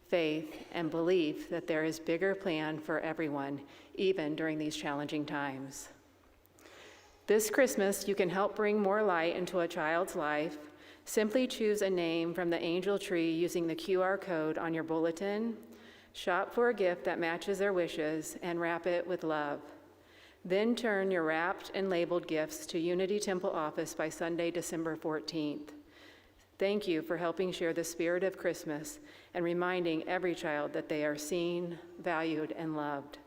faith, and belief that there is a bigger plan for everyone, even during these challenging times. This Christmas, you can help bring more light into a child's life. Simply choose a name from the angel tree using the QR code on your bulletin. Shop for a gift that matches their wishes and wrap it with love. Then turn your wrapped and labeled gifts to Unity Temple office by Sunday, December 14th. Thank you for helping share the spirit of Christmas and reminding every child that they are seen, valued, and loved.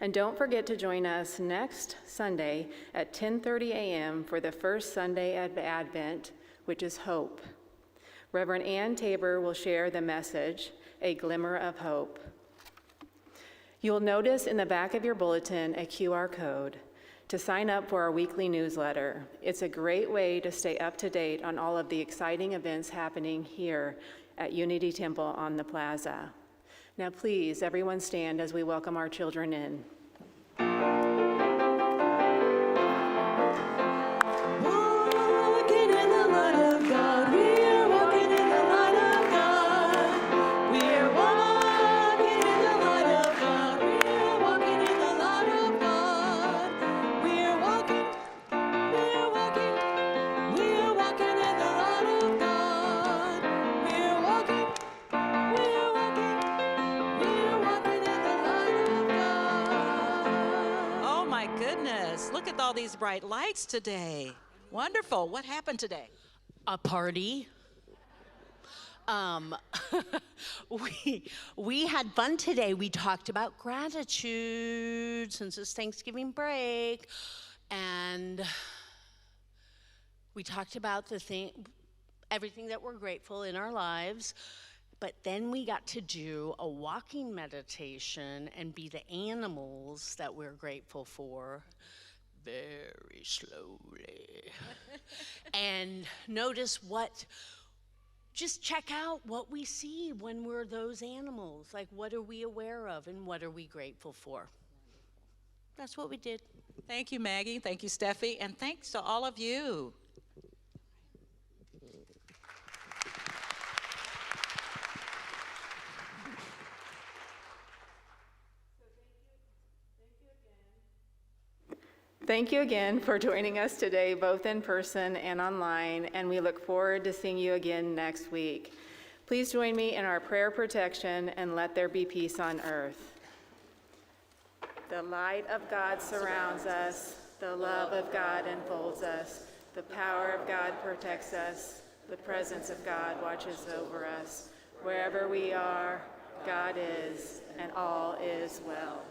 And don't forget to join us next Sunday at 10:30 a.m. for the first Sunday of Advent, which is Hope. Reverend Ann Tabor will share the message, A Glimmer of Hope. You'll notice in the back of your bulletin a QR code to sign up for our weekly newsletter. It's a great way to stay up to date on all of the exciting events happening here at Unity Temple on the Plaza. Now please, everyone stand as we welcome our children in. Walking in the light of God, we are walking in the light of God. We are walking in the light of God. We are walking in the light of God. We are walking, we are walking, we are walking in the light of God. We are walking, we are walking, we are walking in the light of God. Oh my goodness, look at all these bright lights today. Wonderful. What happened today? A party. We had fun today. We talked about gratitude since it's Thanksgiving break, and we talked about everything that we're grateful in our lives. But then we got to do a walking meditation and be the animals that we're grateful for. Very slowly. And notice just check out what we see when we're those animals. Like, what are we aware of and what are we grateful for? That's what we did. Thank you, Maggie. Thank you, Steffi. And thanks to all of you. Thank you again for joining us today, both in person and online, and we look forward to seeing you again next week. Please join me in our prayer protection and let there be peace on earth. The light of God surrounds us, the love of God enfolds us, the power of God protects us, the presence of God watches over us. Wherever we are, God is, and all is well.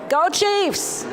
Go Chiefs!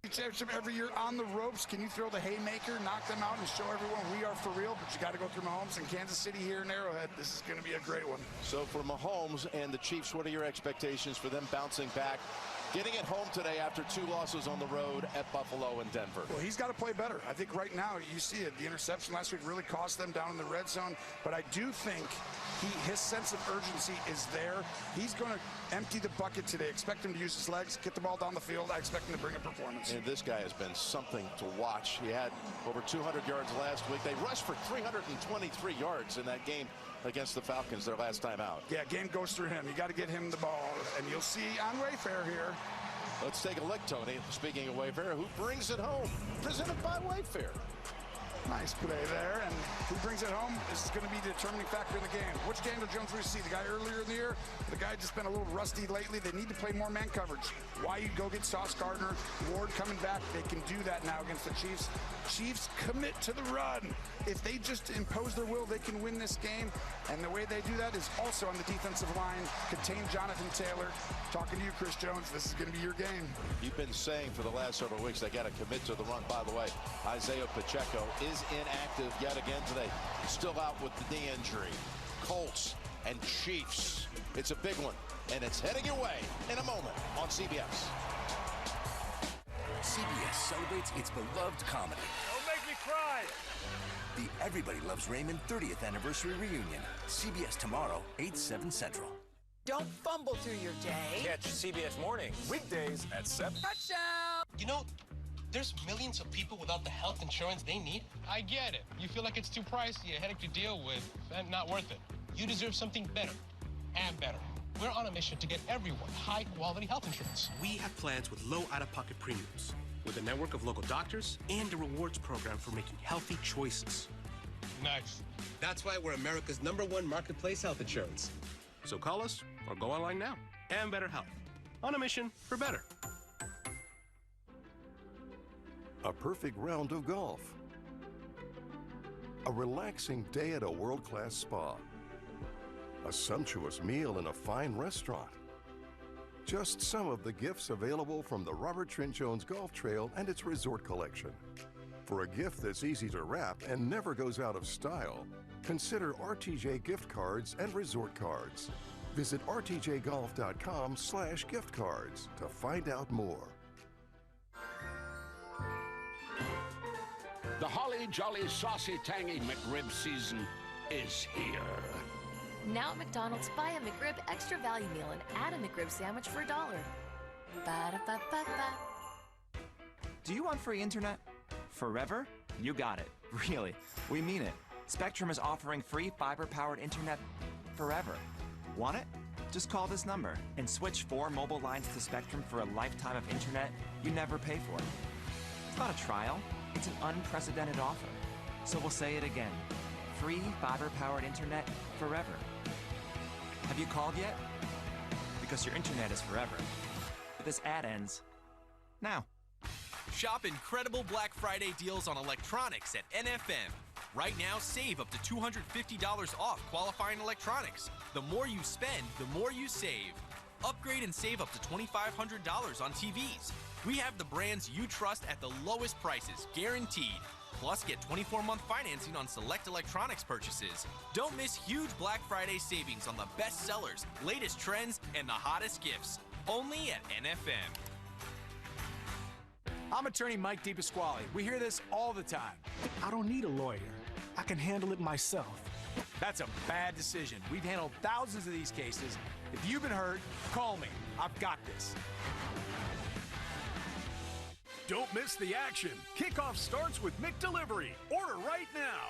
Championship every year on the ropes. Can you throw the haymaker, knock them out, and show everyone we are for real? But you got to go through Mahomes and Kansas City here in Arrowhead. This is going to be a great one. So for Mahomes and the Chiefs, what are your expectations for them bouncing back, getting it home today after 2 losses on the road at Buffalo and Denver? Well, he's got to play better. I think right now you see it. The interception last week really cost them down in the red zone. But I do think his sense of urgency is there. He's going to empty the bucket today. Expect him to use his legs, get the ball down the field. I expect him to bring a performance. And this guy has been something to watch. He had over 200 yards last week. They rushed for 323 yards in that game against the Falcons their last time out. Yeah, game goes through him. You got to get him the ball. And you'll see on Wayfair here. Let's take a look, Tony. Speaking of Wayfair, who brings it home? Presented by Wayfair. Nice play there, and who brings it home is going to be the determining factor in the game. Which Daniel Jones we see? The guy earlier in the year? The guy just been a little rusty lately. They need to play more man coverage. Why you go get Sauce Gardner, Ward coming back? They can do that now against the Chiefs. Chiefs commit to the run. If they just impose their will, they can win this game. And the way they do that is also on the defensive line. Contain Jonathan Taylor. Talking to you, Chris Jones, this is going to be your game. You've been saying for the last several weeks they got to commit to the run. By the way, Isaiah Pacheco is inactive yet again today. Still out with the knee injury. Colts and Chiefs. It's a big one, and it's heading your way in a moment on CBS. CBS celebrates its beloved comedy. Don't make me cry! The Everybody Loves Raymond 30th Anniversary Reunion. CBS tomorrow, 8, 7 Central. Don't fumble through your day. Catch CBS Mornings weekdays at 7. Touchdown! You know, there's millions of people without the health insurance they need. I get it. You feel like it's too pricey, a headache to deal with, and not worth it. You deserve something better and better. We're on a mission to get everyone high-quality health insurance. We have plans with low out-of-pocket premiums, with a network of local doctors and a rewards program for making healthy choices. Nice. That's why we're America's #1 marketplace health insurance. So call us or go online now. And better health. On a mission for better. A perfect round of golf. A relaxing day at a world-class spa. A sumptuous meal in a fine restaurant. Just some of the gifts available from the Robert Trent Jones Golf Trail and its resort collection. For a gift that's easy to wrap and never goes out of style, consider RTJ gift cards and resort cards. Visit rtjgolf.com/gift cards to find out more. The holly jolly saucy tangy McRib season is here. Now at McDonald's, buy a McRib extra value meal and add a McRib sandwich for $1. Ba-da-ba-ba-ba. Do you want free internet? Forever? You got it. Really, we mean it. Spectrum is offering free fiber-powered internet forever. Want it? Just call this number and switch 4 mobile lines to Spectrum for a lifetime of internet you never pay for. It's not a trial. It's an unprecedented offer. So we'll say it again. Free fiber-powered internet forever. Have you called yet? Because your internet is forever. But this ad ends now. Shop incredible Black Friday deals on electronics at NFM. Right now, save up to $250 off qualifying electronics. The more you spend, the more you save. Upgrade and save up to $2,500 on TVs. We have the brands you trust at the lowest prices, guaranteed. Plus, get 24-month financing on select electronics purchases. Don't miss huge Black Friday savings on the best sellers, latest trends, and the hottest gifts. Only at NFM. I'm attorney Mike DePasquale. We hear this all the time. I don't need a lawyer. I can handle it myself. That's a bad decision. We've handled thousands of these cases. If you've been hurt, call me. I've got this. Don't miss the action. Kickoff starts with McDelivery. Order right now.